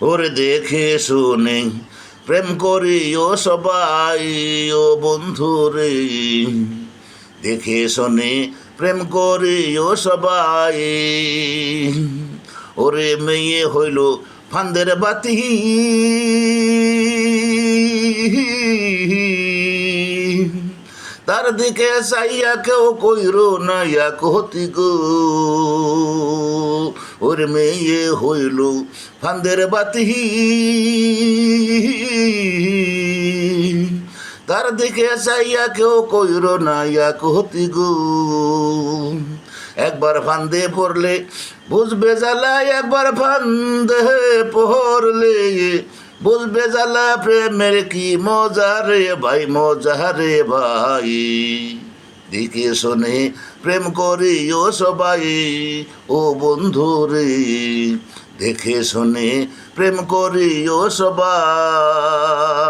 ওরে দেখে শুনে প্রেম করিও সবাই ও বন্ধু রে, দেখে শুনে প্রেম করিও সবাই। ওরে মেয়ে হইল ফান্দের বাতি, তার দিকে চাইয়া কেউ কইর না এক হতি গো। ওরে মেয়ে হইল ফান্দের বাতি, তার দিকে চাইয়া কেউ কইর না এক হতি গো। একবার ফান্দে পড়লে বুঝবে জ্বালা, একবার ফান্দে পড়লে বুঝবে জ্বালা, প্রেমের কি মজা রে ভাই, মজা রে ভাই। দেখে শোনে প্রেম করিও সবাই ও বন্ধু রে, দেখে শোনে প্রেম করিও সবাই।